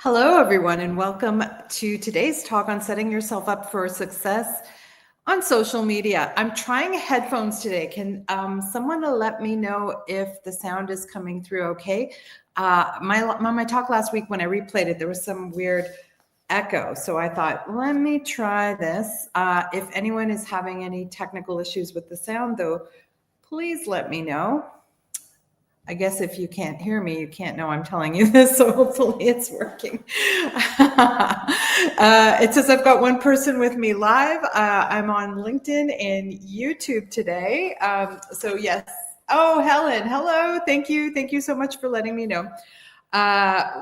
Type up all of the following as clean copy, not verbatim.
Hello, everyone, and welcome to today's talk on setting yourself up for success on social media. I'm trying headphones today. Can someone let me know if the sound is coming through okay? My talk last week, when I replayed it, there was some weird echo. So I thought, let me try this. If anyone is having any technical issues with the sound, though, please let me know. I guess if you can't hear me, you can't know I'm telling you this, so hopefully it's working. It says I've got one person with me live. I'm on LinkedIn and YouTube today. So yes. Oh, Helen, hello. Thank you. Thank you so much for letting me know.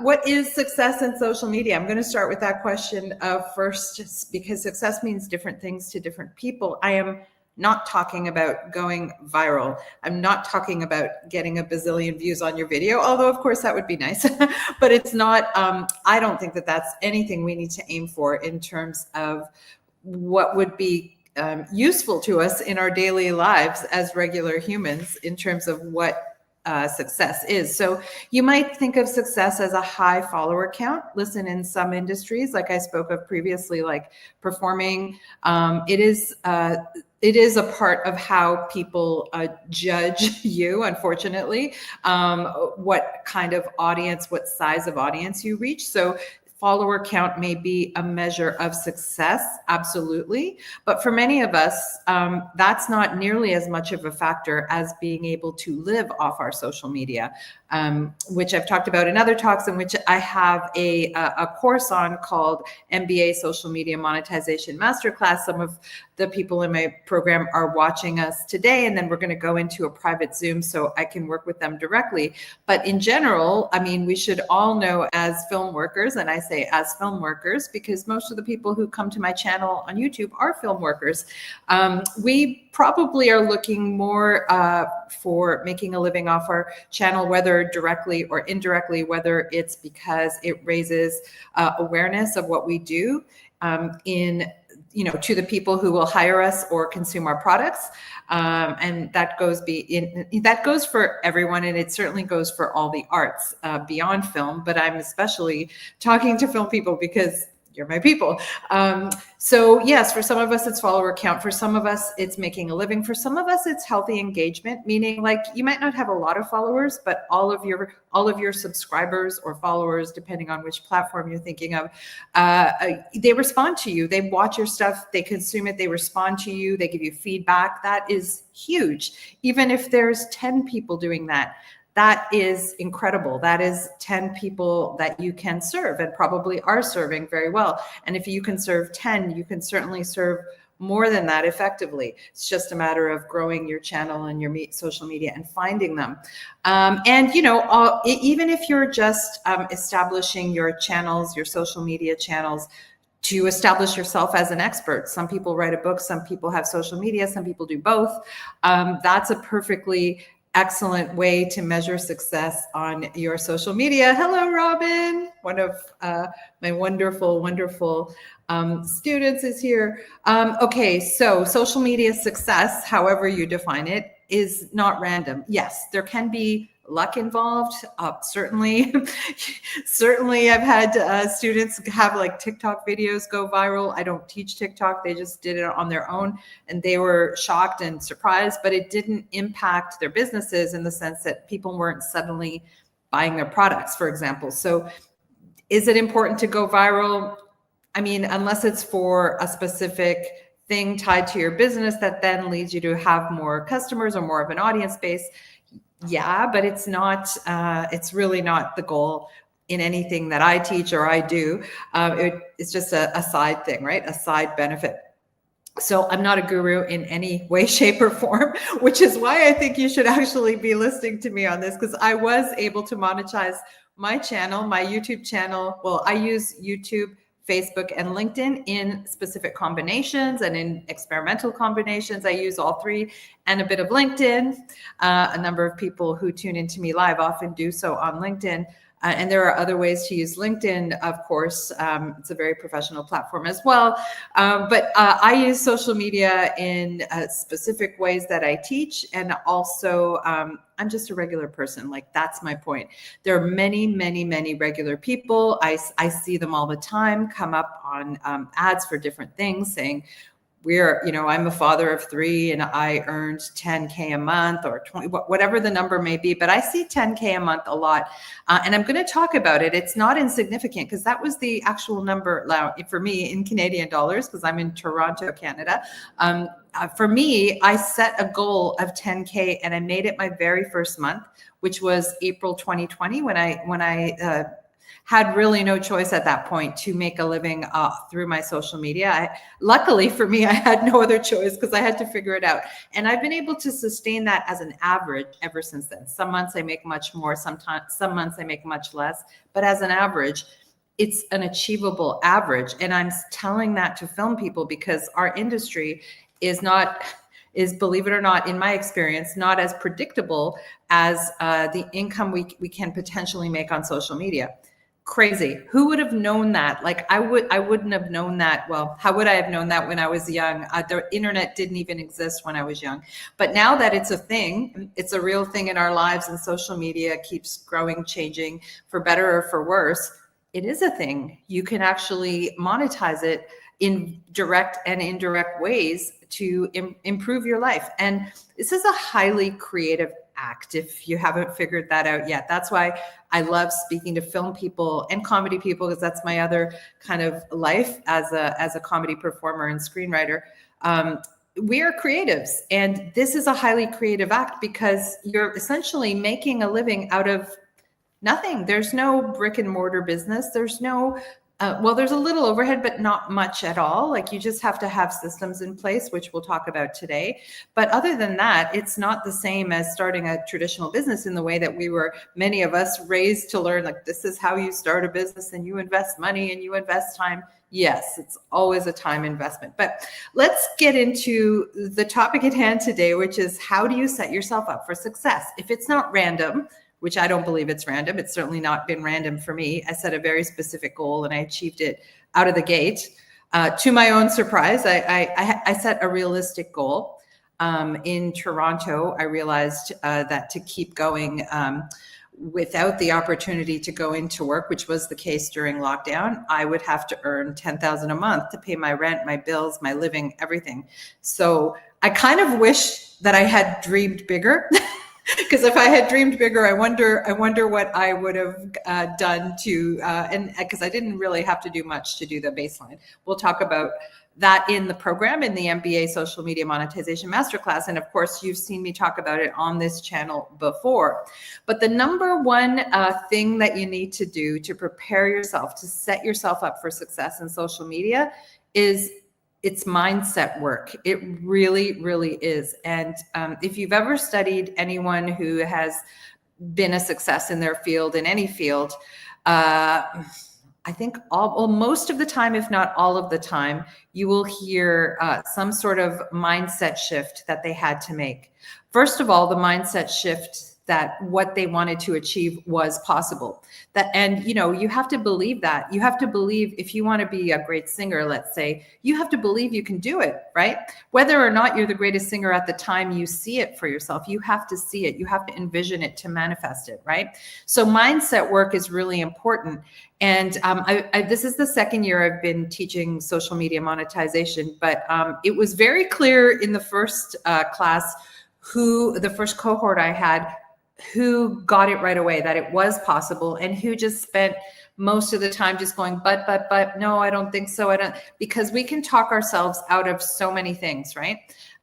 What is success in social media? I'm going to start with that question first, because success means different things to different people. I am not talking about going viral. I'm not talking about getting a bazillion views on your video, although of course that would be nice, but it's not, I don't think that that's anything we need to aim for in terms of what would be useful to us in our daily lives as regular humans in terms of what success is. So you might think of success as a high follower count. Listen, in some industries, like I spoke of previously, like performing, it is a part of how people judge you, unfortunately, what kind of audience, what size of audience you reach. So follower count may be a measure of success, absolutely. But for many of us, that's not nearly as much of a factor as being able to live off our social media, which I've talked about in other talks, and which I have a course on called MBA Social Media Monetization Masterclass. Some of the people in my program are watching us today, and then we're going to go into a private Zoom so I can work with them directly. But in general, I mean, we should all know as film workers, and I say as film workers because most of the people who come to my channel on YouTube are film workers. We probably are looking more for making a living off our channel, whether directly or indirectly, whether it's because it raises awareness of what we do to the people who will hire us or consume our products. And that goes for everyone, and it certainly goes for all the arts beyond film, but I'm especially talking to film people because you're my people. So yes, for some of us, it's follower count. For some of us, it's making a living. For some of us, it's healthy engagement, meaning like you might not have a lot of followers, but all of your subscribers or followers, depending on which platform you're thinking of, they respond to you. They watch your stuff, they consume it, they respond to you, they give you feedback. That is huge. Even if there's 10 people doing that, that is incredible. That is 10 people that you can serve and probably are serving very well. And if you can serve 10, you can certainly serve more than that effectively. It's just a matter of growing your channel and your social media and finding them. Even if you're just establishing your channels, your social media channels, to establish yourself as an expert. Some people write a book, some people have social media, some people do both. That's a perfectly excellent way to measure success on your social media. Hello, Robin. One of my wonderful, wonderful students is here. Okay, so social media success, however you define it, is not random. Yes, there can be luck involved. Certainly I've had students have like TikTok videos go viral. I don't teach TikTok. They just did it on their own and they were shocked and surprised, but it didn't impact their businesses in the sense that people weren't suddenly buying their products, for example. So is it important to go viral? I mean, unless it's for a specific thing tied to your business that then leads you to have more customers or more of an audience base. Yeah, but it's not, it's really not the goal in anything that I teach or I do. It's just a side thing, right? A side benefit. So I'm not a guru in any way, shape, or form, which is why I think you should actually be listening to me on this, because I was able to monetize my channel, my YouTube channel. Well, I use YouTube, Facebook, and LinkedIn in specific combinations and in experimental combinations. I use all three and a bit of LinkedIn. A number of people who tune into me live often do so on LinkedIn. And there are other ways to use LinkedIn, of course. It's a very professional platform as well. But I use social media in specific ways that I teach. And also, I'm just a regular person. Like, that's my point. There are many, many, many regular people. I see them all the time come up on ads for different things saying, I'm a father of 3 and I earned 10K a month or 20, whatever the number may be, but I see 10K a month a lot. And I'm going to talk about it. It's not insignificant because that was the actual number for me in Canadian dollars, because I'm in Toronto, Canada. For me, I set a goal of 10K and I made it my very first month, which was April 2020 when I had really no choice at that point to make a living through my social media. Luckily for me, I had no other choice because I had to figure it out. And I've been able to sustain that as an average ever since then. Some months I make much more, some months I make much less, but as an average, it's an achievable average. And I'm telling that to film people because our industry is, believe it or not, in my experience, not as predictable as the income we can potentially make on social media. Crazy. Who would have known that? Like, I wouldn't have known that. Well, how would I have known that when I was young? The internet didn't even exist when I was young. But now that it's a thing, it's a real thing in our lives, and social media keeps growing, changing for better or for worse. It is a thing. You can actually monetize it in direct and indirect ways to improve your life. And this is a highly creative act, if you haven't figured that out yet. That's why I love speaking to film people and comedy people, because that's my other kind of life as a comedy performer and screenwriter. We are creatives, and this is a highly creative act because you're essentially making a living out of nothing. There's no brick and mortar business. There's no there's a little overhead, but not much at all. Like, you just have to have systems in place, which we'll talk about today. But other than that, it's not the same as starting a traditional business in the way that we were, many of us, raised to learn. Like, this is how you start a business, and you invest money and you invest time. Yes, it's always a time investment. But let's get into the topic at hand today, which is, how do you set yourself up for success? If it's not random, which I don't believe it's random. It's certainly not been random for me. I set a very specific goal and I achieved it out of the gate. To my own surprise, I set a realistic goal. In Toronto, I realized that to keep going without the opportunity to go into work, which was the case during lockdown, I would have to earn $10,000 a month to pay my rent, my bills, my living, everything. So I kind of wish that I had dreamed bigger. Because if I had dreamed bigger, I wonder what I would have done to, and because I didn't really have to do much to do the baseline. We'll talk about that in the program, in the MBA Social Media Monetization Masterclass. And of course, you've seen me talk about it on this channel before. But the number one thing that you need to do to prepare yourself, to set yourself up for success in social media is it's mindset work. It really, really is. And if you've ever studied anyone who has been a success in their field, in any field, I think most of the time, if not all of the time, you will hear some sort of mindset shift that they had to make. First of all, the mindset shift that what they wanted to achieve was possible. And you have to believe that. You have to believe, if you want to be a great singer, let's say, you have to believe you can do it, right? Whether or not you're the greatest singer at the time you see it for yourself, you have to see it. You have to envision it to manifest it, right? So mindset work is really important. And this is the second year I've been teaching social media monetization, but it was very clear in the first class, the first cohort I had, who got it right away, that it was possible, and who just spent most of the time just going, but, no, I don't think so. Because we can talk ourselves out of so many things, right?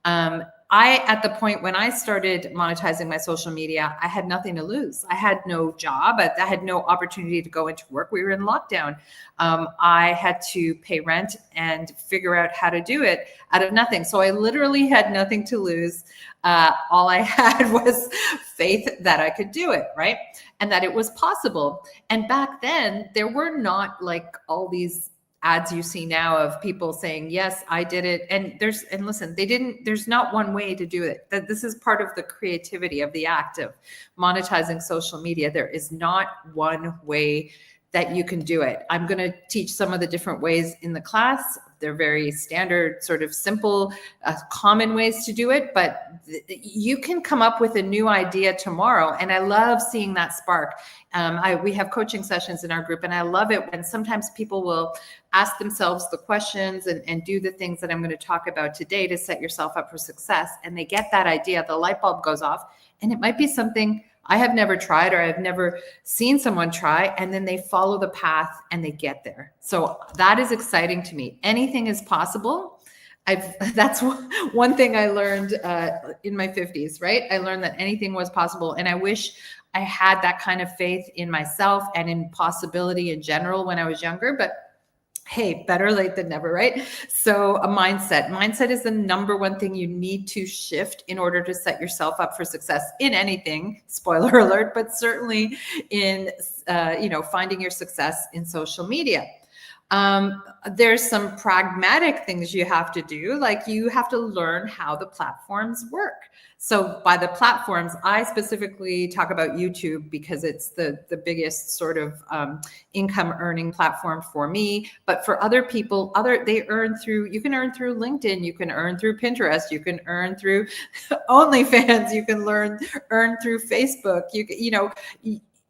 At the point when I started monetizing my social media, I had nothing to lose. I had no job. I had no opportunity to go into work. We were in lockdown. I had to pay rent and figure out how to do it out of nothing. So I literally had nothing to lose. All I had was faith that I could do it, right? And that it was possible. And back then, there were not like all these ads you see now of people saying, yes, I did it. And listen, there's not one way to do it. That this is part of the creativity of the act of monetizing social media. There is not one way that you can do it. I'm going to teach some of the different ways in the class. They're very standard, sort of simple, common ways to do it, but you can come up with a new idea tomorrow. And I love seeing that spark. We have coaching sessions in our group, and I love it when sometimes people will ask themselves the questions and do the things that I'm going to talk about today to set yourself up for success. And they get that idea, the light bulb goes off, and it might be something I have never tried or I've never seen someone try, and then they follow the path and they get there. So that is exciting to me. Anything is possible. That's one thing I learned in my 50s, right? I learned that anything was possible. And I wish I had that kind of faith in myself and in possibility in general when I was younger, but hey, better late than never, right? So a mindset is the number one thing you need to shift in order to set yourself up for success in anything, spoiler alert, but certainly in, finding your success in social media. There's some pragmatic things you have to do, like you have to learn how the platforms work. So by the platforms, I specifically talk about YouTube because it's the biggest sort of income earning platform for me. But for other people, you can earn through LinkedIn, you can earn through Pinterest, you can earn through OnlyFans, you can earn through Facebook.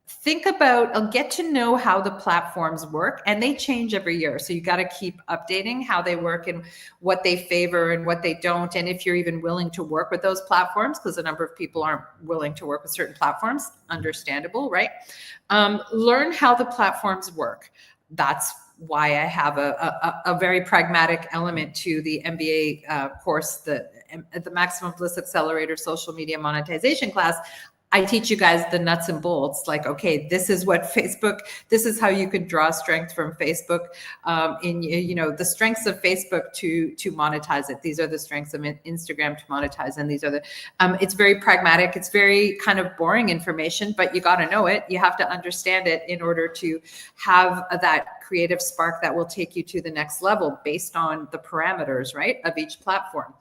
Think about, get to know how the platforms work, and they change every year. So you got to keep updating how they work and what they favor and what they don't. And if you're even willing to work with those platforms, because a number of people aren't willing to work with certain platforms, understandable, right? Learn how the platforms work. That's why I have a very pragmatic element to the MBA course, the Maximum Bliss Accelerator Social Media Monetization class. I teach you guys the nuts and bolts, like, okay, this is this is how you could draw strength from Facebook, the strengths of Facebook to monetize it. These are the strengths of Instagram to monetize. And these are it's very pragmatic. It's very kind of boring information, but you got to know it. You have to understand it in order to have that creative spark that will take you to the next level based on the parameters, right, of each platform.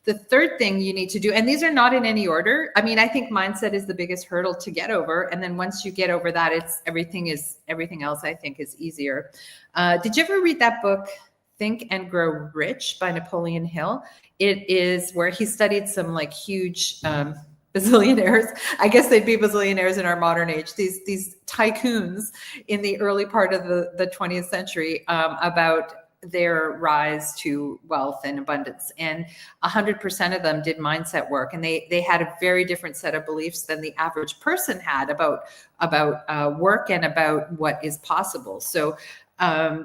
The third thing you need to do, and these are not in any order. I mean, I think mindset is the biggest hurdle to get over. And then once you get over that, everything else I think is easier. Did you ever read that book, Think and Grow Rich by Napoleon Hill? It is where he studied some like huge bazillionaires. I guess they'd be bazillionaires in our modern age. These tycoons in the early part of the 20th century about their rise to wealth and abundance, and 100% of them did mindset work, and they had a very different set of beliefs than the average person had about work and about what is possible. So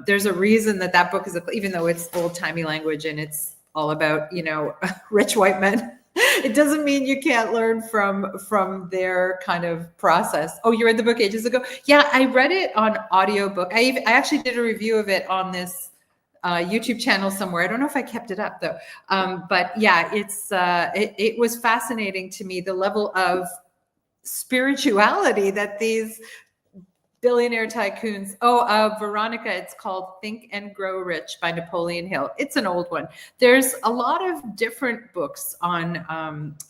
there's a reason that book is, even though it's old-timey language and it's all about rich white men, it doesn't mean you can't learn from their kind of process. Oh, you read the book ages ago? Yeah, I read it on audiobook. I actually did a review of it on this YouTube channel somewhere. I don't know if I kept it up though. But yeah, it was fascinating to me, the level of spirituality that these billionaire tycoons. Veronica, it's called Think and Grow Rich by Napoleon Hill. It's an old one. There's a lot of different books on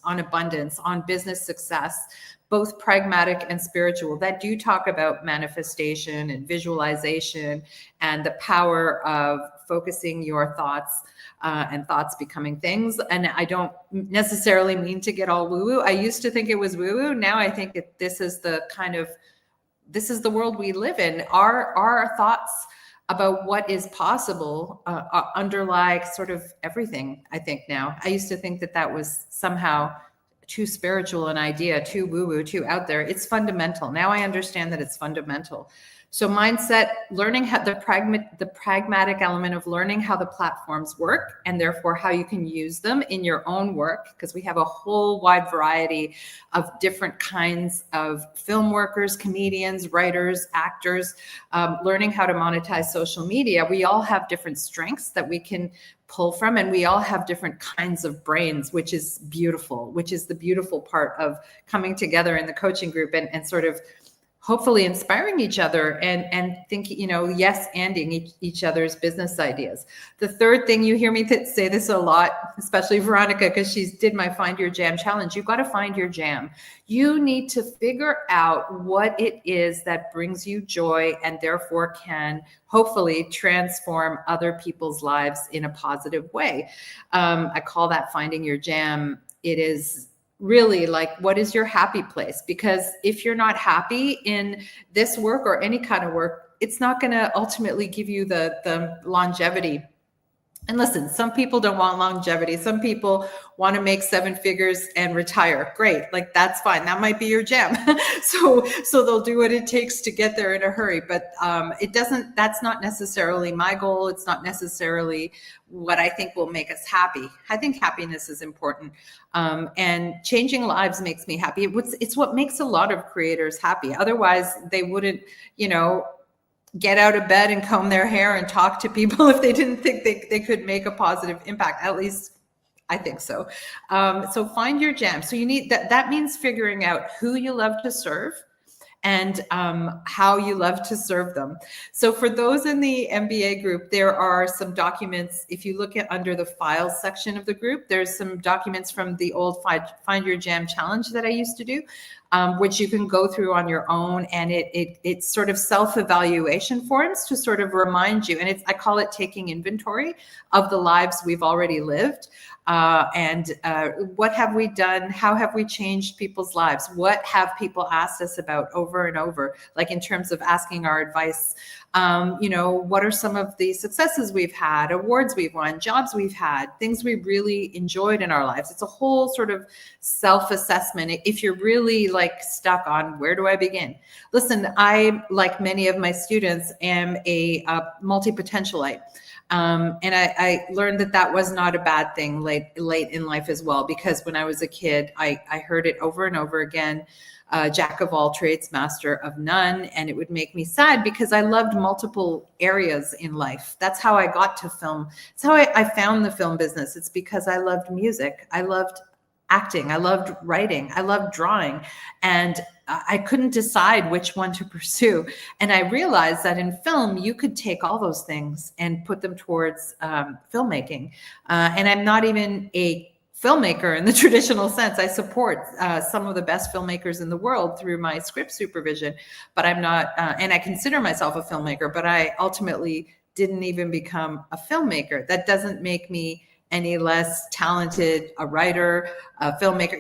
abundance, on business success, both pragmatic and spiritual, that do talk about manifestation and visualization and the power of focusing your thoughts and thoughts becoming things. And I don't necessarily mean to get all woo-woo. I used to think it was woo-woo. Now I think this is the world we live in. Our thoughts about what is possible underlie sort of everything, I think now. I used to think that was somehow too spiritual an idea, too woo-woo, too out there. It's fundamental. Now I understand that it's fundamental. So mindset, learning how the pragmatic element of learning how the platforms work, and therefore how you can use them in your own work, because we have a whole wide variety of different kinds of film workers, comedians, writers, actors, learning how to monetize social media. We all have different strengths that we can pull from, and we all have different kinds of brains, which is beautiful, which is the beautiful part of coming together in the coaching group and sort of hopefully inspiring each other and thinking, yes, anding each other's business ideas. The third thing, you hear me say this a lot, especially Veronica, because she did my Find Your Jam challenge. You've got to find your jam. You need to figure out what it is that brings you joy and therefore can hopefully transform other people's lives in a positive way. I call that finding your jam. It is really like, what is your happy place? Because if you're not happy in this work or any kind of work, it's not going to ultimately give you the longevity. And listen, some people don't want longevity. Some people want to make 7 figures and retire. Great. Like, that's fine. That might be your jam. So they'll do what it takes to get there in a hurry. But that's not necessarily my goal. It's not necessarily what I think will make us happy. I think happiness is important. And changing lives makes me happy. It's what makes a lot of creators happy. Otherwise, they wouldn't, get out of bed and comb their hair and talk to people if they didn't think they could make a positive impact. At least I think so. So find your jam. So you need that means figuring out who you love to serve and how you love to serve them. So for those in the MBA group, there are some documents. If you look at under the files section of the group, there's some documents from the old Find Your Jam challenge that I used to do, which you can go through on your own. And it's sort of self-evaluation forms to sort of remind you. And I call it taking inventory of the lives we've already lived. And what have we done? How have we changed people's lives? What have people asked us about over and over? Like in terms of asking our advice, what are some of the successes we've had, awards we've won, jobs we've had, things we really enjoyed in our lives. It's a whole sort of self-assessment. If you're really like stuck on where do I begin? Listen, I, like many of my students, am a multi-potentialite. And I learned that was not a bad thing late in life as well, because when I was a kid, I heard it over and over again, jack of all trades, master of none. And it would make me sad because I loved multiple areas in life. That's how I got to film. That's how I found the film business. It's because I loved music. I loved acting. I loved writing. I loved drawing. And I couldn't decide which one to pursue. And I realized that in film, you could take all those things and put them towards filmmaking. And I'm not even a filmmaker in the traditional sense. I support some of the best filmmakers in the world through my script supervision, but I'm not, and I consider myself a filmmaker, but I ultimately didn't even become a filmmaker. That doesn't make me any less talented, a writer, a filmmaker.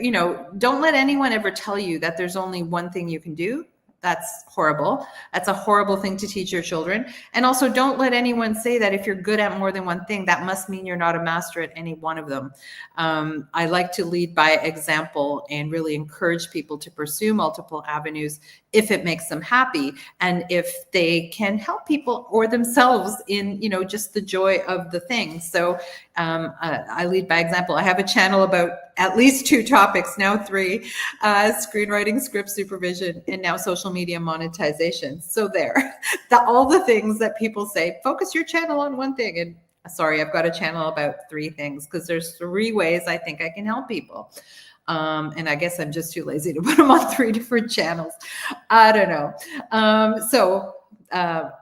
Don't let anyone ever tell you that there's only one thing you can do. That's horrible. That's a horrible thing to teach your children. And also, don't let anyone say that if you're good at more than one thing, that must mean you're not a master at any one of them. I like to lead by example and really encourage people to pursue multiple avenues if it makes them happy and if they can help people or themselves in, just the joy of the thing. So I lead by example. I have a channel about at least 2 topics, now 3, screenwriting, script supervision, and now social media monetization. So there, all the things that people say, focus your channel on one thing. And sorry, I've got a channel about 3 things because there's 3 ways I think I can help people. And I guess I'm just too lazy to put them on 3 different channels. I don't know.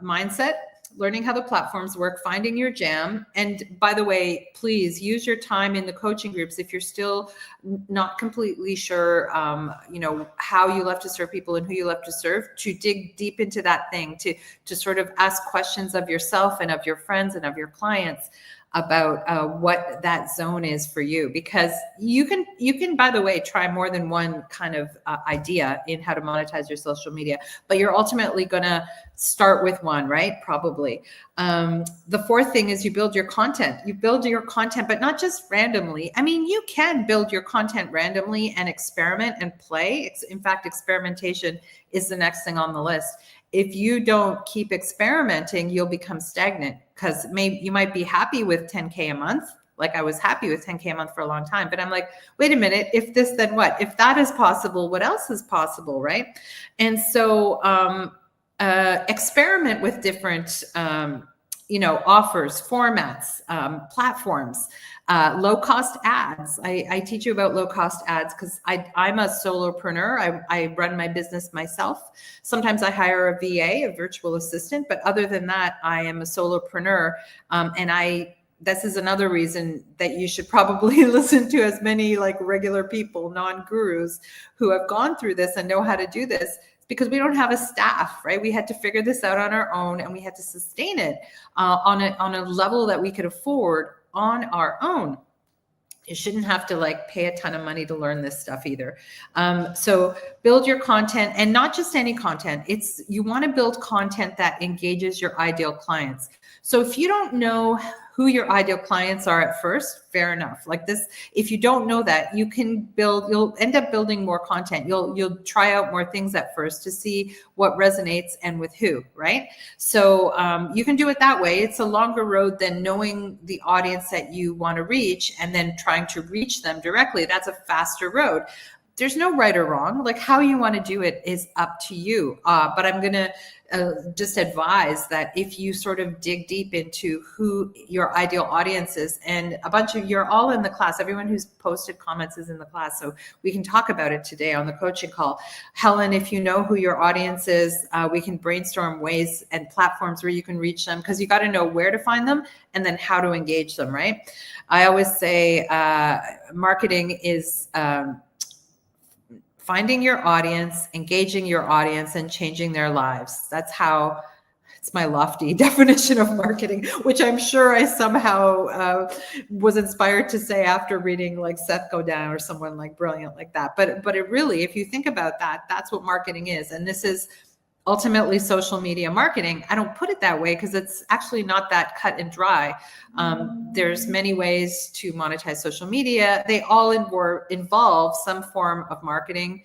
Mindset, learning how the platforms work, finding your jam. And by the way, please use your time in the coaching groups if you're still not completely sure, how you love to serve people and who you love to serve, to dig deep into that thing, to sort of ask questions of yourself and of your friends and of your clients about what that zone is for you, because you can, by the way, try more than one kind of idea in how to monetize your social media, but you're ultimately going to start with one, right? Probably. The fourth thing is you build your content. You build your content, but not just randomly. I mean, you can build your content randomly and experiment and play. In fact, experimentation is the next thing on the list. If you don't keep experimenting, you'll become stagnant, because maybe you might be happy with 10K a month. Like I was happy with 10K a month for a long time, but I'm like, wait a minute, if this, then what? If that is possible, what else is possible, right? And so experiment with different offers, formats, platforms, low-cost ads. I teach you about low-cost ads because I'm a solopreneur. I run my business myself. Sometimes I hire a VA, a virtual assistant, but other than that, I am a solopreneur. This is another reason that you should probably listen to as many like regular people, non-gurus who have gone through this and know how to do this, because we don't have a staff, right? We had to figure this out on our own, and we had to sustain it on a level that we could afford on our own. You shouldn't have to like pay a ton of money to learn this stuff either. So build your content, and not just any content. You want to build content that engages your ideal clients. So if you don't know who your ideal clients are at first, fair enough. Like this, if you don't know that, you'll end up building more content. You'll try out more things at first to see what resonates and with who, right? So you can do it that way. It's a longer road than knowing the audience that you want to reach and then trying to reach them directly. That's a faster road. There's no right or wrong. Like how you want to do it is up to you. But I'm going to just advise that if you sort of dig deep into who your ideal audience is, and you're all in the class, everyone who's posted comments is in the class. So we can talk about it today on the coaching call. Helen, if you know who your audience is, we can brainstorm ways and platforms where you can reach them, because you got to know where to find them and then how to engage them, right? I always say marketing is finding your audience, engaging your audience, and changing their lives. It's my lofty definition of marketing, which I'm sure I somehow was inspired to say after reading like Seth Godin or someone like brilliant like that. But it really, if you think about that, that's what marketing is. And this is ultimately social media marketing. I don't put it that way because it's actually not that cut and dry. There's many ways to monetize social media. They all involve some form of marketing,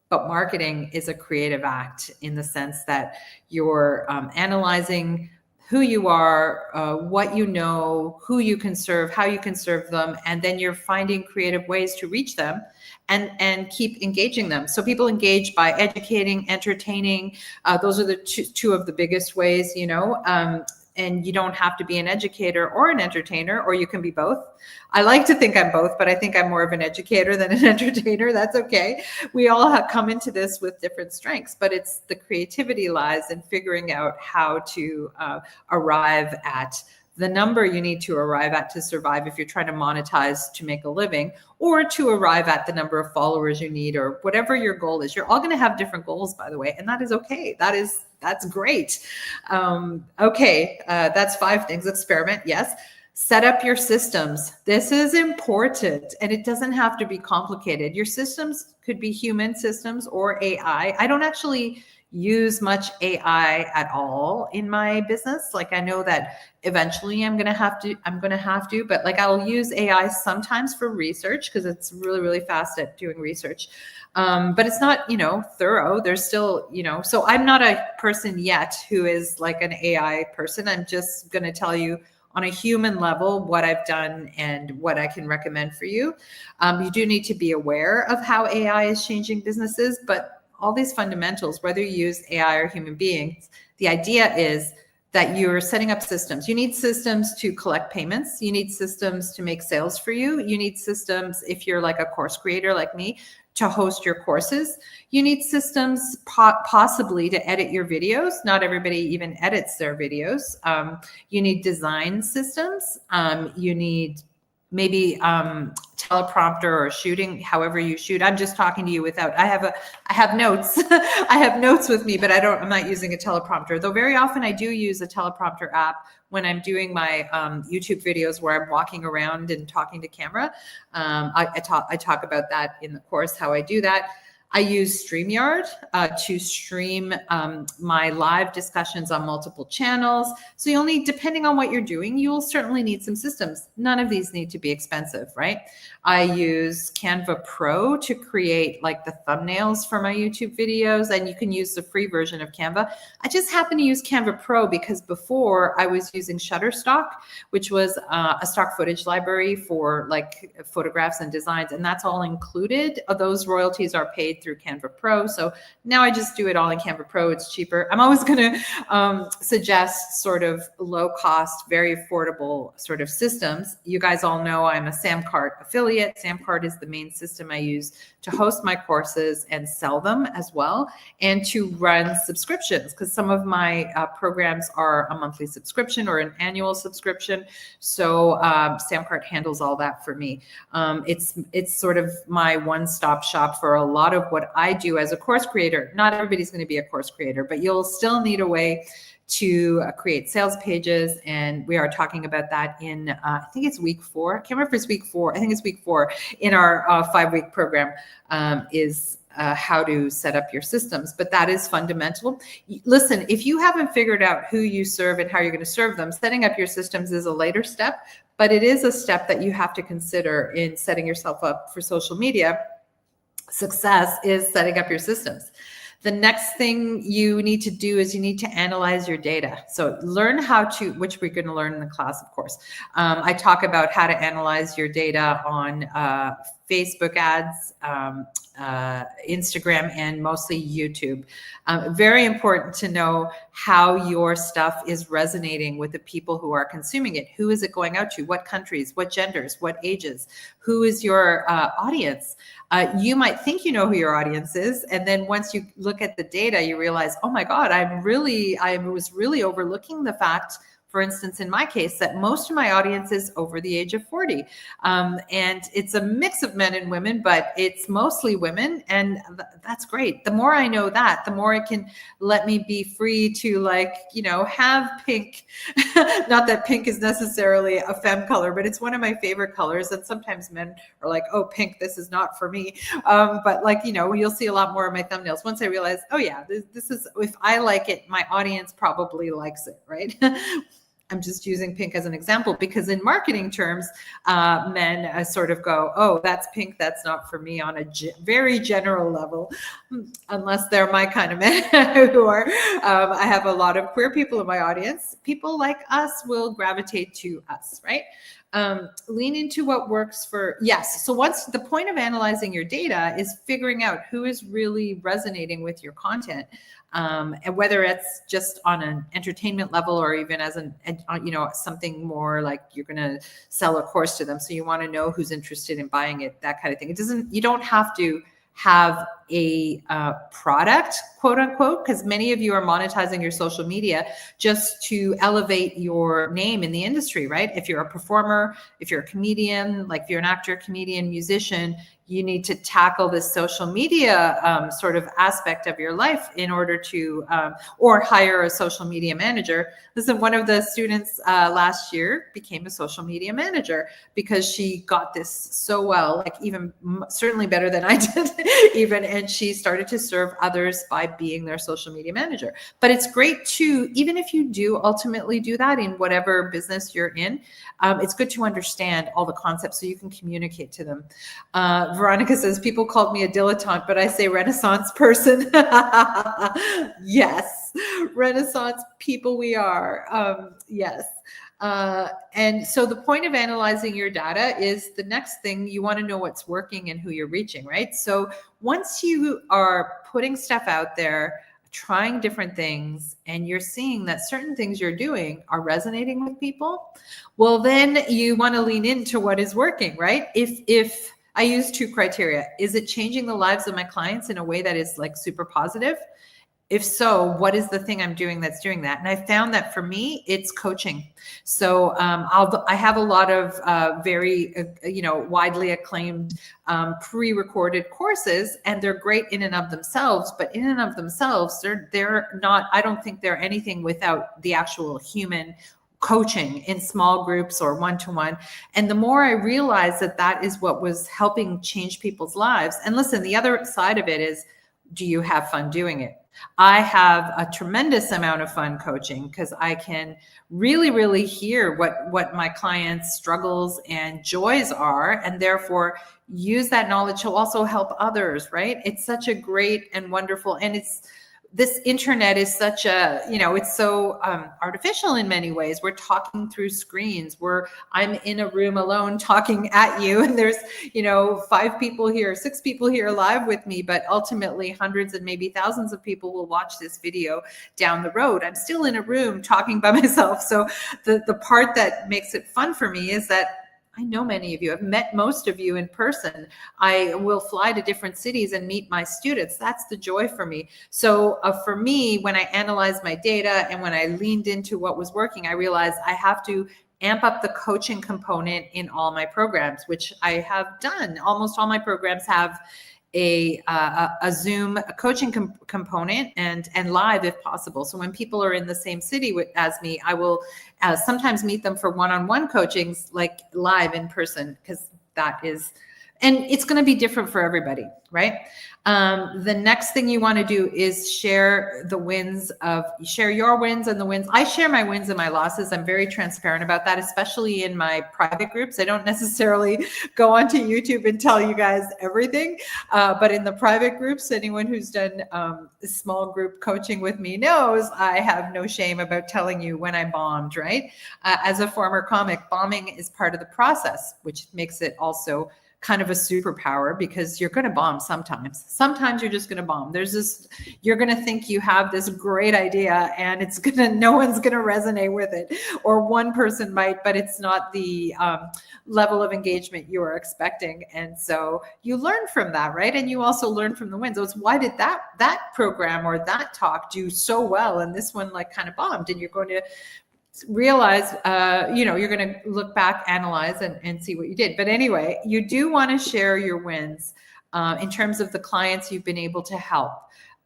but marketing is a creative act in the sense that you're analyzing who you are, what you know, who you can serve, how you can serve them, and then you're finding creative ways to reach them and keep engaging them. So people engage by educating, entertaining. Those are the two of the biggest ways, and you don't have to be an educator or an entertainer, or you can be both. I like to think I'm both, but I think I'm more of an educator than an entertainer. That's okay. We all have come into this with different strengths, but it's the creativity lies in figuring out how to arrive at the number you need to arrive at to survive if you're trying to monetize to make a living, or to arrive at the number of followers you need, or whatever your goal is. You're all going to have different goals, by the way, and that is okay. That's great. That's 5 things. Experiment, yes. Set up your systems. This is important, and it doesn't have to be complicated. Your systems could be human systems or AI. I don't actually use much AI at all in my business. Like I know that eventually I'm going to have to, but like I'll use AI sometimes for research because it's really, really fast at doing research. But it's not, thorough. There's still, so I'm not a person yet who is like an AI person. I'm just going to tell you on a human level what I've done and what I can recommend for you. You do need to be aware of how AI is changing businesses, but all these fundamentals, whether you use AI or human beings, the idea is that you're setting up systems. You need systems to collect payments. You need systems to make sales for you. You need systems, if you're like a course creator like me, to host your courses. You need systems possibly to edit your videos. Not everybody even edits their videos. You need design systems. You need maybe teleprompter or shooting, however you shoot. I'm just talking to you without, I have notes. I have notes with me, but I'm not using a teleprompter, though very often I do use a teleprompter app when I'm doing my YouTube videos where I'm walking around and talking to camera. I talk about that in the course, how I do that. I use StreamYard to stream my live discussions on multiple channels. So you'll need, depending on what you're doing, you'll certainly need some systems. None of these need to be expensive, right? I use Canva Pro to create like the thumbnails for my YouTube videos, and you can use the free version of Canva. I just happen to use Canva Pro because before I was using Shutterstock, which was a stock footage library for like photographs and designs, and that's all included. Those royalties are paid paid through Canva Pro. So now I just do it all in Canva Pro. It's cheaper. I'm always going to suggest sort of low cost, very affordable sort of systems. You guys all know I'm a Samcart affiliate. Samcart is the main system I use to host my courses and sell them as well, and to run subscriptions, because some of my programs are a monthly subscription or an annual subscription. So Samcart handles all that for me. It's sort of my one-stop shop for a lot of what I do as a course creator. Not everybody's going to be a course creator, but you'll still need a way to create sales pages. And we are talking about that in, I think it's week 4. I can't remember if it's week 4. I think it's week 4 in our 5-week program is how to set up your systems. But that is fundamental. Listen, if you haven't figured out who you serve and how you're going to serve them, setting up your systems is a later step, but it is a step that you have to consider in setting yourself up for social media. Success is setting up your systems. The next thing you need to do is you need to analyze your data. So learn how to, which we're going to learn in the class, of course. I talk about how to analyze your data on Facebook ads, Instagram, and mostly YouTube. Very important to know how your stuff is resonating with the people who are consuming it. Who is it going out to? What countries? What genders? What ages? Who is your audience? You might think you know who your audience is, and then once you look at the data, you realize, oh my God, I was really overlooking the fact, for instance, in my case, that most of my audience is over the age of 40. And it's a mix of men and women, but it's mostly women. And that's great. The more I know that, the more it can let me be free to, like, you know, have pink. Not that pink is necessarily a femme color, but it's one of my favorite colors. And sometimes men are like, oh, pink, this is not for me. But like, you know, you'll see a lot more of my thumbnails. Once I realize, oh yeah, this is, if I like it, my audience probably likes it, right? I'm just using pink as an example because in marketing terms, men sort of go, oh, that's pink, that's not for me, on a very general level, unless they're my kind of men who are, I have a lot of queer people in my audience. People like us will gravitate to us, right? Lean into what works for, yes. So once the point of analyzing your data is figuring out who is really resonating with your content, and whether it's just on an entertainment level or even as an, you know, something more like you're going to sell a course to them. So you want to know who's interested in buying it, that kind of thing. It doesn't, you don't have to have a product, quote unquote, because many of you are monetizing your social media just to elevate your name in the industry, right? If you're a performer, if you're a comedian, like if you're an actor, comedian, musician, you need to tackle this social media sort of aspect of your life in order to, or hire a social media manager. Listen, one of the students last year became a social media manager because she got this so well, like even certainly better than I did even, and she started to serve others by being their social media manager. But it's great to, even if you do ultimately do that in whatever business you're in, it's good to understand all the concepts so you can communicate to them. Veronica says, people called me a dilettante, but I say Renaissance person. Yes, Renaissance people we are. Yes. And so the point of analyzing your data is the next thing. You want to know what's working and who you're reaching, right? So once you are putting stuff out there, trying different things, and you're seeing that certain things you're doing are resonating with people, well, then you want to lean into what is working, right? If I use 2 criteria, is it changing the lives of my clients in a way that is like super positive? If so, what is the thing I'm doing that's doing that? And I found that for me, it's coaching. So I have a lot of very, widely acclaimed pre-recorded courses, and they're great in and of themselves. But in and of themselves, they're not. I don't think they're anything without the actual human coaching in small groups or one-to-one. And the more I realized that that is what was helping change people's lives. And listen, the other side of it is, do you have fun doing it? I have a tremendous amount of fun coaching because I can really, really hear what my clients' struggles and joys are, and therefore use that knowledge to also help others, right? It's such a great and wonderful, and it's this internet is such a, it's so artificial in many ways. We're talking through screens. I'm in a room alone talking at you, and there's, 5 people here, 6 people here live with me, but ultimately hundreds and maybe thousands of people will watch this video down the road. I'm still in a room talking by myself. So the part that makes it fun for me is that I know many of you. I've met most of you in person. I will fly to different cities and meet my students. That's the joy for me. So for me, when I analyzed my data and when I leaned into what was working, I realized I have to amp up the coaching component in all my programs, which I have done. Almost all my programs have a Zoom coaching component and live if possible. So when people are in the same city as me, I will sometimes meet them for one-on-one coachings, like live in person, because that is, and it's going to be different for everybody, right? The next thing you want to do is share your wins and the wins. I share my wins and my losses. I'm very transparent about that, especially in my private groups. I don't necessarily go onto YouTube and tell you guys everything, but in the private groups, anyone who's done small group coaching with me knows I have no shame about telling you when I bombed, right? As a former comic, bombing is part of the process, which makes it also kind of a superpower, because you're going to bomb sometimes. Sometimes you're just going to bomb. You're going to think you have this great idea and no one's going to resonate with it, or one person might, but it's not the level of engagement you are expecting. And so you learn from that, right? And you also learn from the wins. So it's, why did that program or that talk do so well and this one kind of bombed? And you're going to realize, you're going to look back, analyze, and see what you did. But anyway, you do want to share your wins in terms of the clients you've been able to help,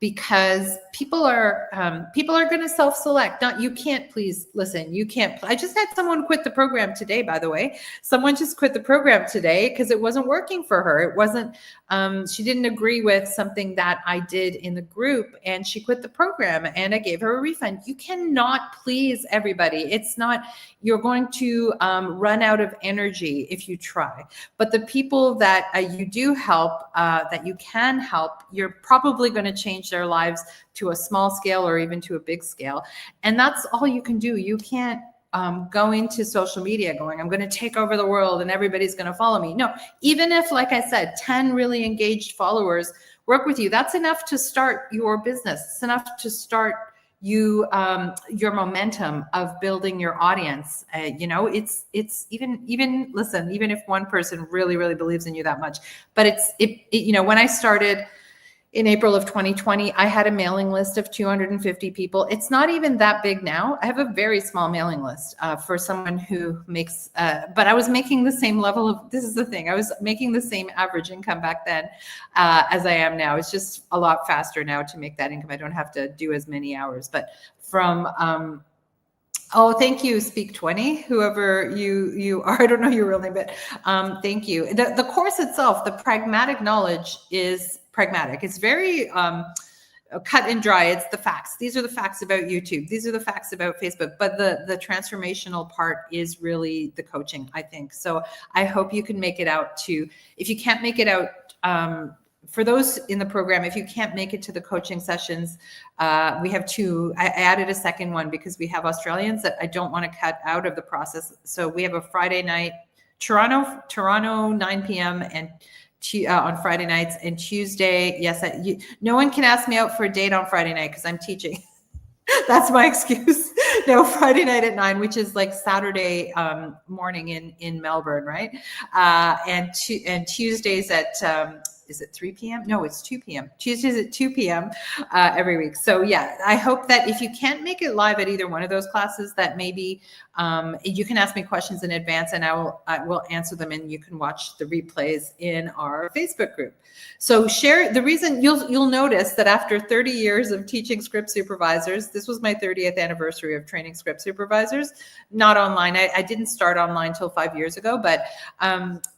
because people are going to self-select. You can't please. Listen, you can't. I just had someone quit the program today, by the way. Someone just quit the program today because it wasn't working for her. It wasn't, she didn't agree with something that I did in the group, and she quit the program, and I gave her a refund. You cannot please everybody. It's not, you're going to run out of energy if you try. But the people that you do help, that you can help, you're probably going to change their lives to a small scale or even to a big scale. And that's all you can do. You can't go into social media going, I'm going to take over the world and everybody's going to follow me. No, even if, like I said, 10 really engaged followers work with you, that's enough to start your business. It's enough to start your momentum of building your audience. It's even listen, even if one person really, really believes in you that much, but when I started in April of 2020, I had a mailing list of 250 people. It's not even that big now. I have a very small mailing list for someone who makes, but I was making the same level of, this is the thing, I was making the same average income back then as I am now. It's just a lot faster now to make that income. I don't have to do as many hours, but from, oh, thank you, Speak 20, whoever you are. I don't know your real name, but thank you. The course itself, the pragmatic knowledge, is pragmatic. It's very cut and dry. It's the facts. These are the facts about YouTube. These are the facts about Facebook. But the transformational part is really the coaching, I think. So I hope you can make it out to, if you can't make it out, for those in the program, if you can't make it to the coaching sessions, we have 2. I added a second one because we have Australians that I don't want to cut out of the process. So we have a Friday night, Toronto 9 p.m. and on Friday nights, and Tuesday. Yes, no one can ask me out for a date on Friday night because I'm teaching. That's my excuse. No, Friday night at 9, which is like Saturday morning in Melbourne, right? And Tuesdays at is it 3 p.m.? No, it's 2 p.m. Tuesdays at 2 p.m. Every week. So yeah, I hope that if you can't make it live at either one of those classes, that maybe you can ask me questions in advance and I will answer them, and you can watch the replays in our Facebook group. So share the reason. You'll notice that after 30 years of teaching script supervisors, this was my 30th anniversary of training script supervisors, not online. I didn't start online till 5 years ago, but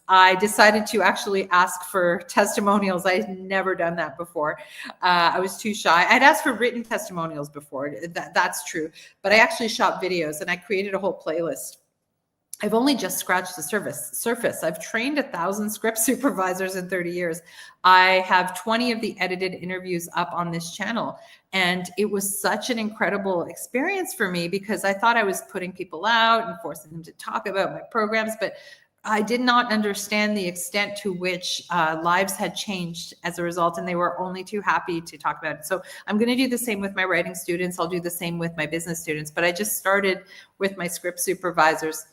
I decided to actually ask for testimonials. I had never done that before. I was too shy. I'd asked for written testimonials before. That's true. But I actually shot videos, and I created a whole playlist I've only just scratched the surface. I've trained 1,000 script supervisors in 30 years. I have 20 of the edited interviews up on this channel. And it was such an incredible experience for me because I thought I was putting people out and forcing them to talk about my programs, but I did not understand the extent to which lives had changed as a result, and they were only too happy to talk about it. So I'm going to do the same with my writing students. I'll do the same with my business students, but I just started with my script supervisors.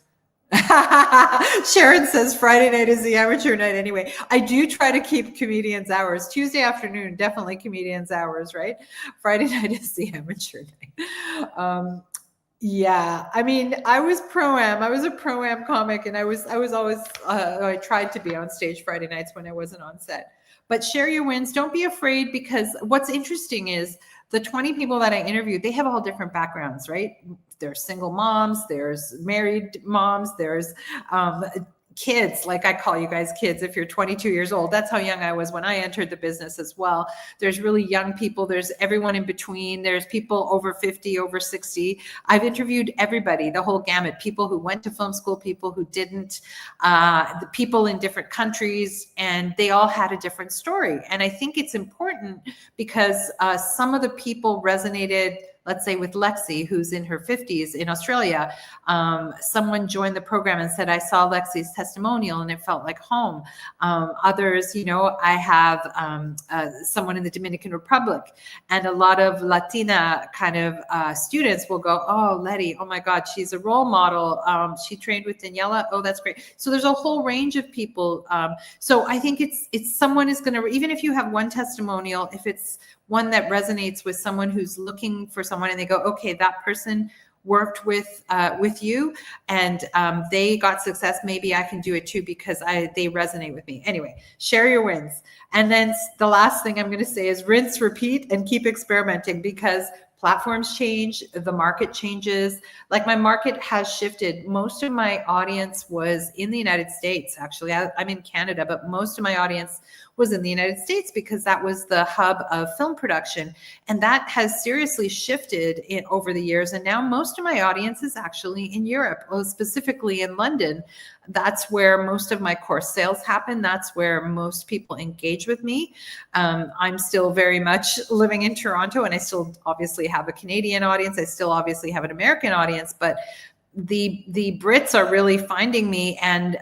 Sharon says Friday night is the amateur night anyway. I do try to keep comedians hours. Tuesday afternoon, definitely comedians hours, right? Friday night is the amateur night. Yeah, I mean, I was pro-am. I was a pro-am comic, and I was always, I tried to be on stage Friday nights when I wasn't on set. But share your wins. Don't be afraid, because what's interesting is the 20 people that I interviewed, they have all different backgrounds, right? There's single moms, there's married moms, there's kids, like I call you guys kids if you're 22 years old. That's how young I was when I entered the business as well. There's really young people. There's everyone in between. There's people over 50, over 60. I've interviewed everybody, the whole gamut, people who went to film school, people who didn't, the people in different countries, and they all had a different story. And I think it's important because some of the people resonated, let's say with Lexi, who's in her 50s in Australia. Someone joined the program and said, I saw Lexi's testimonial and it felt like home. Others, you know, I have someone in the Dominican Republic, and a lot of Latina kind of students will go, oh, Letty, oh my God, she's a role model. She trained with Daniela. Oh, that's great. So there's a whole range of people. So I think it's someone is going to, even if you have one testimonial, if it's one that resonates with someone who's looking for someone and they go, okay, that person worked with you and they got success, maybe I can do it too because they resonate with me. Anyway, share your wins. And then the last thing I'm going to say is rinse, repeat, and keep experimenting, because platforms change, the market changes. Like my market has shifted. Most of my audience was in the United States. Actually, I'm in Canada, but most of my audience was in the United States because that was the hub of film production. And that has seriously shifted over the years. And now most of my audience is actually in Europe, specifically in London. That's where most of my course sales happen. That's where most people engage with me. I'm still very much living in Toronto, and I still obviously have a Canadian audience. I still obviously have an American audience, but the Brits are really finding me, and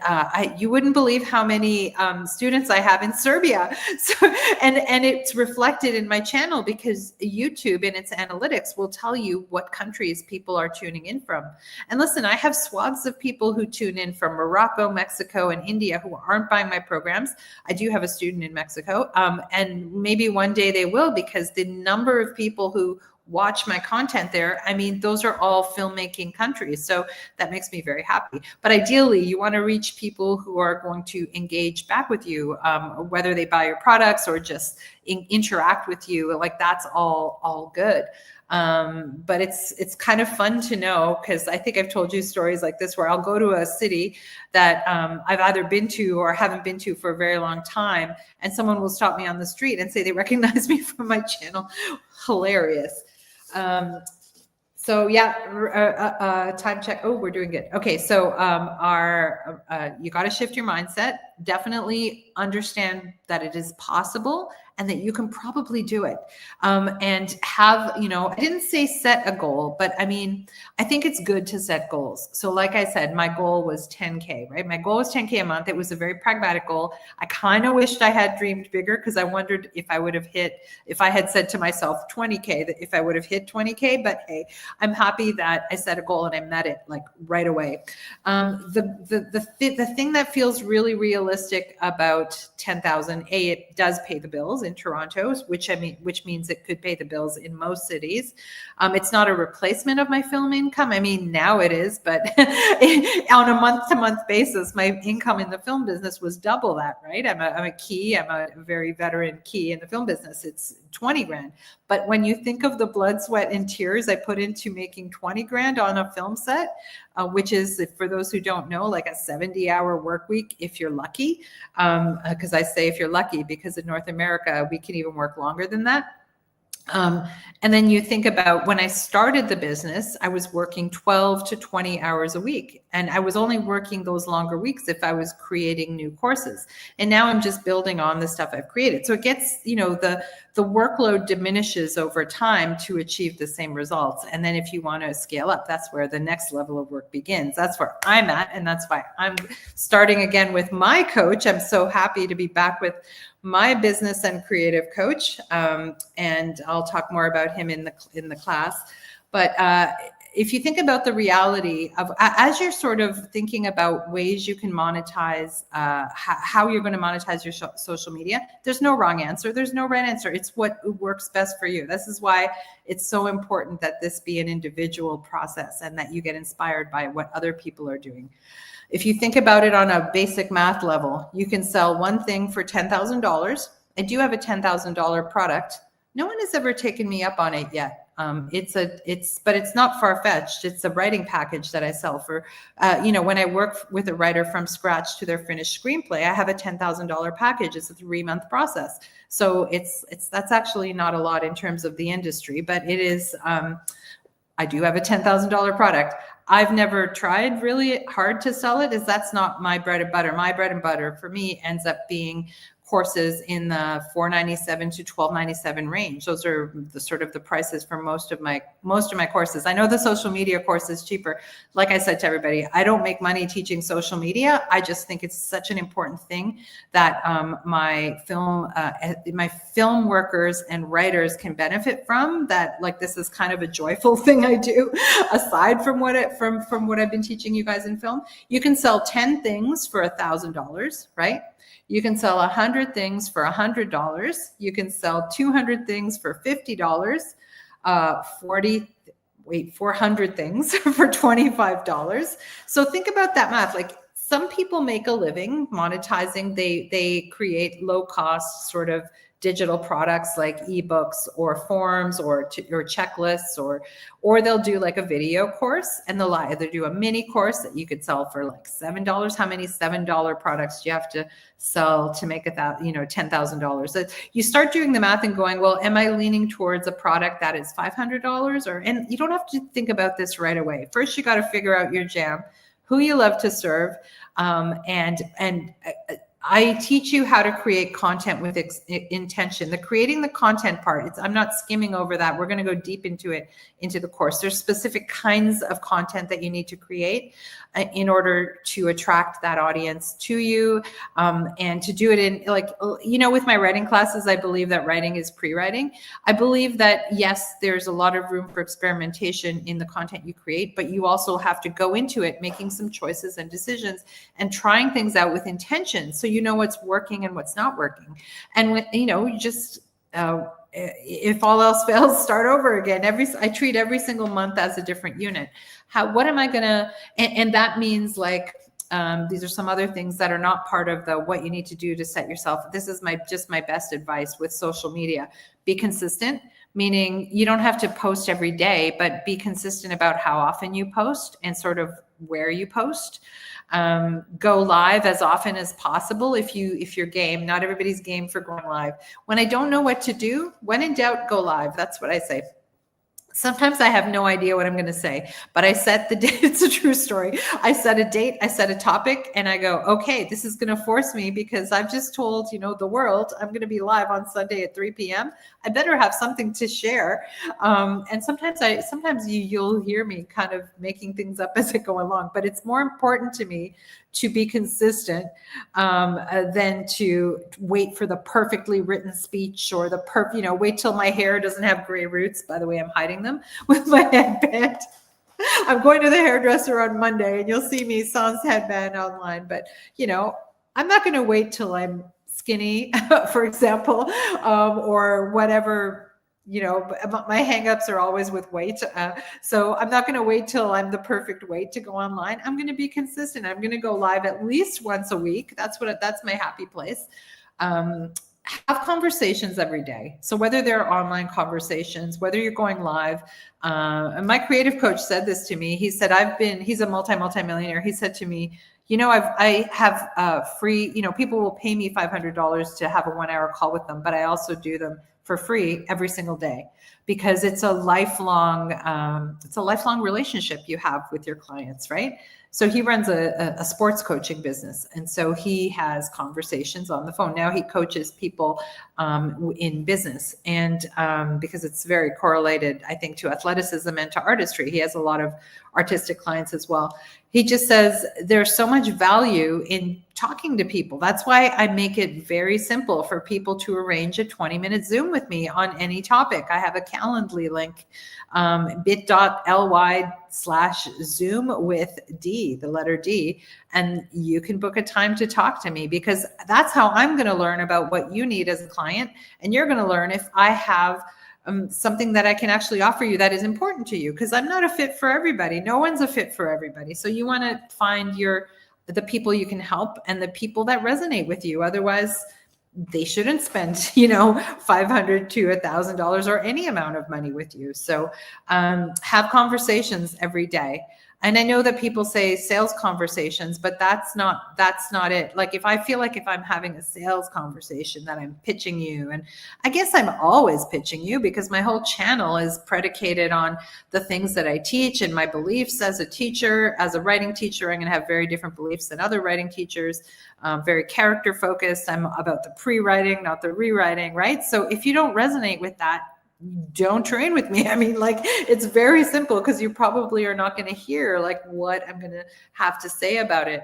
you wouldn't believe how many students I have in Serbia. So, and it's reflected in my channel because YouTube in its analytics will tell you what countries people are tuning in from. And listen, I have swaths of people who tune in from Morocco, Mexico, and India who aren't buying my programs. I do have a student in Mexico, and maybe one day they will, because the number of people who watch my content there, I mean, those are all filmmaking countries. So that makes me very happy. But ideally, you want to reach people who are going to engage back with you, whether they buy your products or just interact with you. Like that's all good. But it's kind of fun to know, because I think I've told you stories like this where I'll go to a city that I've either been to or haven't been to for a very long time, and someone will stop me on the street and say they recognize me from my channel. Hilarious. So yeah, time check. Oh, we're doing good. Okay, so you got to shift your mindset. Definitely understand that it is possible and that you can probably do it. And have, I didn't say set a goal, but I mean, I think it's good to set goals. So like I said, my goal was 10K, right? My goal was 10K a month. It was a very pragmatic goal. I kind of wished I had dreamed bigger, because I wondered if I had said to myself 20K, that if I would have hit 20K, but hey, I'm happy that I set a goal and I met it like right away. The thing that feels really realistic about 10,000, it does pay the bills in Toronto, which means it could pay the bills in most cities. It's not a replacement of my film income. I mean, now it is, but on a month-to-month basis, my income in the film business was double that, right? I'm a very veteran key in the film business. It's 20 grand. But when you think of the blood, sweat, and tears I put into making 20 grand on a film set, which is, for those who don't know, like a 70-hour work week if you're lucky. Because I say if you're lucky, because in North America, we can even work longer than that. And then you think about when I started the business, I was working 12 to 20 hours a week. And I was only working those longer weeks if I was creating new courses. And now I'm just building on the stuff I've created. So it gets, the workload diminishes over time to achieve the same results. And then if you want to scale up, that's where the next level of work begins. That's where I'm at. And that's why I'm starting again with my coach. I'm so happy to be back with my business and creative coach, and I'll talk more about him in the class. But if you think about the reality of, as you're sort of thinking about ways you can monetize, how you're going to monetize your social media, there's no wrong answer. There's no right answer. It's what works best for you. This is why it's so important that this be an individual process and that you get inspired by what other people are doing. If you think about it on a basic math level, you can sell one thing for $10,000. I do have a $10,000 product. No one has ever taken me up on it yet. But it's not far-fetched. It's a writing package that I sell for, when I work with a writer from scratch to their finished screenplay, I have a $10,000 package. It's a 3-month process. So that's actually not a lot in terms of the industry, but it is, I do have a $10,000 product. I've never tried really hard to sell it, as that's not my bread and butter. My bread and butter for me ends up being courses in the $497 to $1,297 range. Those are the sort of the prices for most of my courses. I know the social media course is cheaper. Like I said to everybody, I don't make money teaching social media. I just think it's such an important thing that my film workers and writers can benefit from. That, like, this is kind of a joyful thing I do aside from what I've been teaching you guys in film. You can sell 10 things for $1,000, right? You can sell 100 things for $100. You can sell 200 things for $50, 400 things for $25. So think about that math. Like, some people make a living monetizing. They create low cost sort of digital products like ebooks or forms or checklists, or they'll do like a video course, and they'll either do a mini course that you could sell for like $7. How many $7 products do you have to sell to make $10,000? You start doing the math and going, well, am I leaning towards a product that is $500? And you don't have to think about this right away. First, you got to figure out your jam, who you love to serve, and I teach you how to create content with intention. Creating the content part, I'm not skimming over that. We're going to go deep into the course. There's specific kinds of content that you need to create in order to attract that audience to you, and to do it in, with my writing classes, I believe that writing is pre-writing. I believe that, yes, there's a lot of room for experimentation in the content you create, but you also have to go into it making some choices and decisions and trying things out with intention, so you know what's working and what's not working. And when you just if all else fails, start over again. I treat every single month as a different unit. What am I gonna? And that means, like, these are some other things that are not part of what you need to do to set yourself. This is my best advice with social media. Be consistent, meaning you don't have to post every day, but be consistent about how often you post and sort of where you post. Go live as often as possible if you're game. Not everybody's game for going live. When I don't know what to do, when in doubt, go live. That's what I say. Sometimes I have no idea what I'm going to say, but I set the date. It's a true story. I set a date, I set a topic, and I go, okay, this is going to force me, because I've just told, the world I'm going to be live on Sunday at 3 p.m. I better have something to share. And sometimes you'll hear me kind of making things up as I go along, but it's more important to me to be consistent than to wait for the perfectly written speech or wait till my hair doesn't have gray roots. By the way, I'm hiding them with my headband. I'm going to the hairdresser on Monday, and you'll see me sans headband online. But, I'm not going to wait till I'm skinny, for example, or whatever. My hangups are always with weight. So I'm not going to wait till I'm the perfect weight to go online. I'm going to be consistent. I'm going to go live at least once a week. That's my happy place. Have conversations every day. So whether they're online conversations, whether you're going live, and my creative coach said this to me. He said, he's a multi-millionaire. He said to me, I have free, people will pay me $500 to have a 1-hour call with them, but I also do them for free every single day, because it's a lifelong relationship you have with your clients, right? So he runs a sports coaching business. And so he has conversations on the phone. Now he coaches people in business. And because it's very correlated, I think, to athleticism and to artistry. He has a lot of artistic clients as well. He just says there's so much value in talking to people. That's why I make it very simple for people to arrange a 20-minute Zoom with me on any topic. I have a Calendly link, bit.ly/Zoom with D, the letter D, and you can book a time to talk to me, because that's how I'm going to learn about what you need as a client. And you're going to learn if I have something that I can actually offer you that is important to you, because I'm not a fit for everybody. No one's a fit for everybody. So you want to find the people you can help and the people that resonate with you. Otherwise, they shouldn't spend, $500 to $1,000 or any amount of money with you. So have conversations every day. And I know that people say sales conversations, but that's not it. Like, if I feel like if I'm having a sales conversation that I'm pitching you, and I guess I'm always pitching you because my whole channel is predicated on the things that I teach and my beliefs as a teacher. As a writing teacher, I'm going to have very different beliefs than other writing teachers. Very character focused. I'm about the pre-writing, not the rewriting, right? So if you don't resonate with that, don't train with me. I mean, like, it's very simple, because you probably are not going to hear like what I'm going to have to say about it.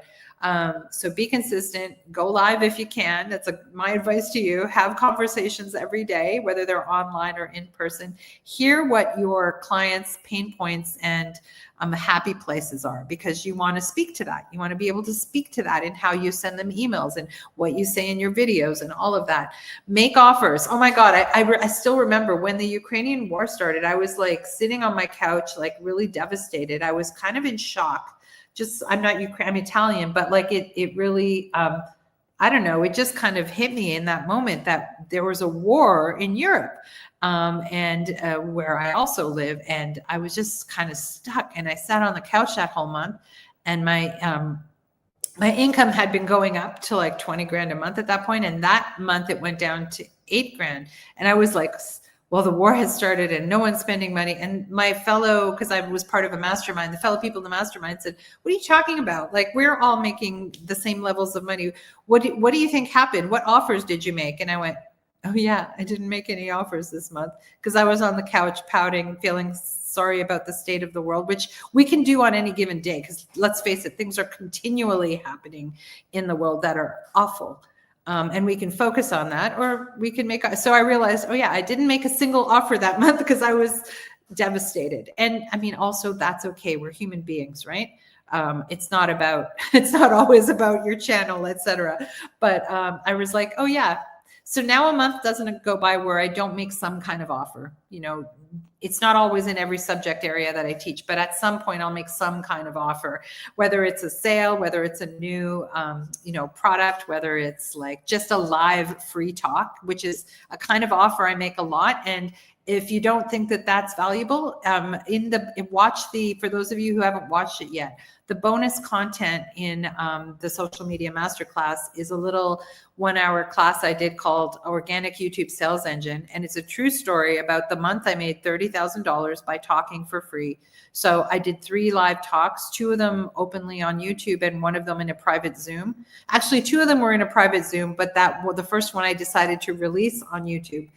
So be consistent, go live if you can. That's my advice to you. Have conversations every day, whether they're online or in person. Hear what your clients' pain points and happy places are, because you want to speak to that. You want to be able to speak to that in how you send them emails and what you say in your videos and all of that. Make offers. Oh my God. I still remember when the Ukrainian war started, I was like sitting on my couch, like really devastated. I was kind of in shock. I'm not Ukrainian, I'm Italian, but like it really, I don't know, it just kind of hit me in that moment that there was a war in Europe, and where I also live. And I was just kind of stuck. And I sat on the couch that whole month, and my income had been going up to like 20 grand a month at that point. And that month it went down to 8 grand. And I was like, well, the war has started and no one's spending money. And my fellow, because I was part of a mastermind, the fellow people in the mastermind said, what are you talking about? Like, we're all making the same levels of money. What do you think happened? What offers did you make? And I went, oh yeah, I didn't make any offers this month, because I was on the couch pouting, feeling sorry about the state of the world, which we can do on any given day. Because let's face it, things are continually happening in the world that are awful. And we can focus on that, or we can so I realized, oh yeah, I didn't make a single offer that month because I was devastated. And I mean, also that's okay. We're human beings, right? It's not always about your channel, etc. But I was like, oh yeah. So now a month doesn't go by where I don't make some kind of offer. It's not always in every subject area that I teach, but at some point I'll make some kind of offer, whether it's a sale, whether it's a new, product, whether it's like just a live free talk, which is a kind of offer I make a lot. And if you don't think that that's valuable, for those of you who haven't watched it yet, the bonus content in the social media masterclass is a little 1-hour class I did called Organic YouTube Sales Engine. And it's a true story about the month I made $30,000 by talking for free. So I did 3 live talks, 2 of them openly on YouTube and 1 of them in a private Zoom. Actually, 2 of them were in a private Zoom, but the first one I decided to release on YouTube.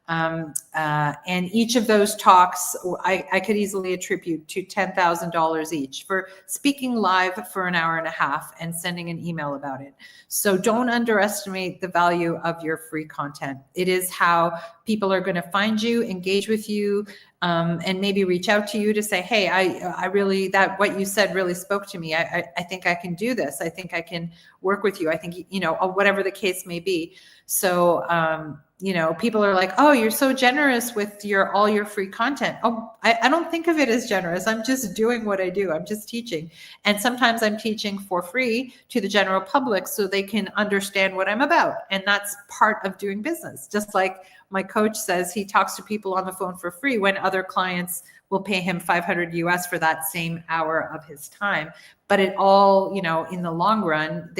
And each of those talks, I could easily attribute to $10,000 each for speaking live for 1.5 hours and sending an email about it. So don't underestimate the value of your free content. It is how people are going to find you, engage with you, and maybe reach out to you to say, hey, I really, what you said really spoke to me. I think I can do this. I think I can work with you. I think, whatever the case may be. So, people are like, oh, you're so generous with all your free content. Oh, I don't think of it as generous. I'm just doing what I do. I'm just teaching. And sometimes I'm teaching for free to the general public so they can understand what I'm about. And that's part of doing business. Just like my coach says, he talks to people on the phone for free when other clients will pay him 500 US for that same hour of his time. But it all, you know, in the long run,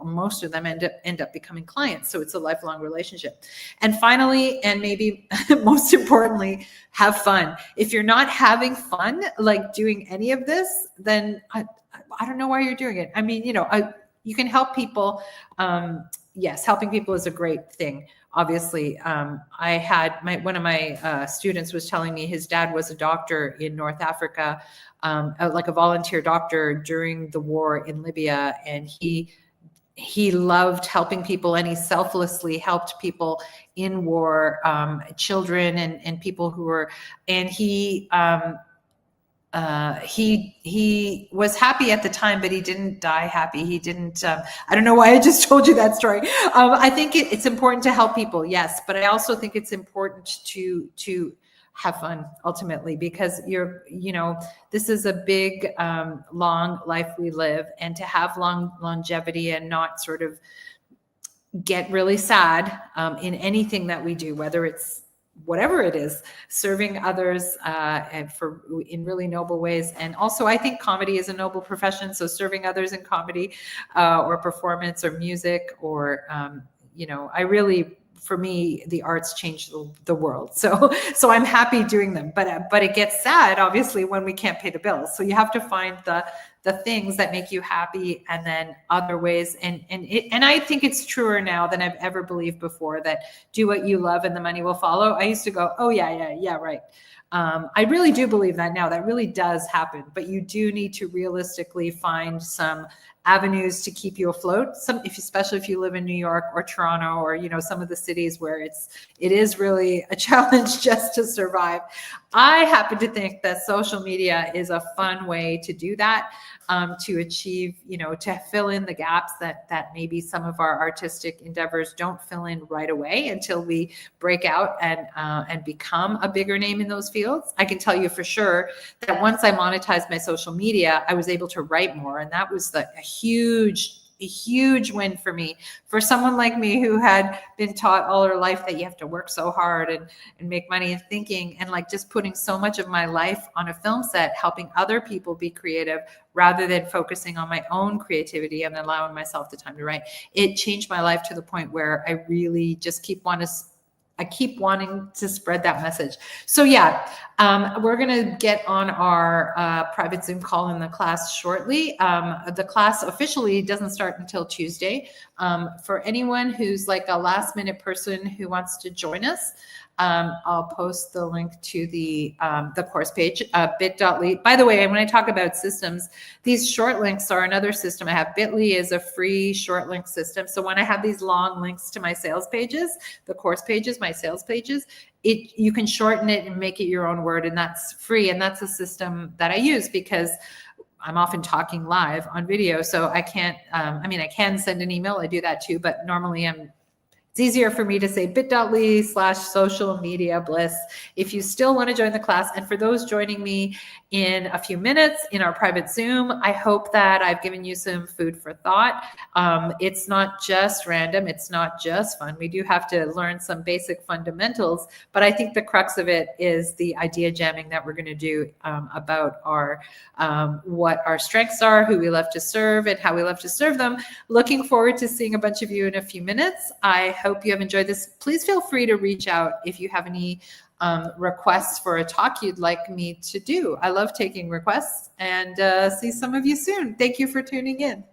most of them end up becoming clients. So it's a lifelong relationship. And finally, and maybe most importantly, have fun. If you're not having fun, like doing any of this, then I don't know why you're doing it. I mean, you know, you can help people. Yes, helping people is a great thing. Obviously, I had one of my students was telling me his dad was a doctor in North Africa, like a volunteer doctor during the war in Libya, and he loved helping people, and he selflessly helped people in war, children and people who were, and he was happy at the time, but he didn't die happy. He didn't, I don't know why I just told you that story. I think it's important to help people, yes, but I also think it's important to have fun ultimately, because this is a big, long life we live, and to have longevity and not sort of get really sad in anything that we do, whether it's whatever it is, serving others in really noble ways. And also, I think comedy is a noble profession. So serving others in comedy or performance or music or, for me, the arts change the world. So I'm happy doing them, but it gets sad, obviously, when we can't pay the bills. So you have to find the things that make you happy, and then other ways. And I think it's truer now than I've ever believed before, that do what you love and the money will follow. I used to go, oh yeah, right. I really do believe that now. That really does happen, but you do need to realistically find some avenues to keep you afloat. Especially if you live in New York or Toronto or, some of the cities where it is really a challenge just to survive. I happen to think that social media is a fun way to do that, to achieve, to fill in the gaps that maybe some of our artistic endeavors don't fill in right away until we break out and become a bigger name in those fields. I can tell you for sure that once I monetized my social media, I was able to write more, and that was a huge win for me. For someone like me who had been taught all her life that you have to work so hard and make money, and thinking and like just putting so much of my life on a film set, helping other people be creative rather than focusing on my own creativity and allowing myself the time to write. It changed my life to the point where I really just keep wanting to spread that message. So yeah, we're going to get on our private Zoom call in the class shortly. The class officially doesn't start until Tuesday. For anyone who's like a last minute person who wants to join us, I'll post the link to the course page, bit.ly. By the way, when I talk about systems, these short links are another system I have. Bitly is a free short link system. So when I have these long links to my sales pages, the course pages, my sales pages, you can shorten it and make it your own word, and that's free. And that's a system that I use because I'm often talking live on video. So I can't, I can send an email. I do that too, but normally it's easier for me to say bit.ly/social media bliss if you still want to join the class. And for those joining me in a few minutes in our private Zoom, I hope that I've given you some food for thought. It's not just random. It's not just fun. We do have to learn some basic fundamentals, but I think the crux of it is the idea jamming that we're going to do about what our strengths are, who we love to serve, and how we love to serve them. Looking forward to seeing a bunch of you in a few minutes. I hope you have enjoyed this. Please feel free to reach out if you have any requests for a talk you'd like me to do. I love taking requests, and see some of you soon. Thank you for tuning in.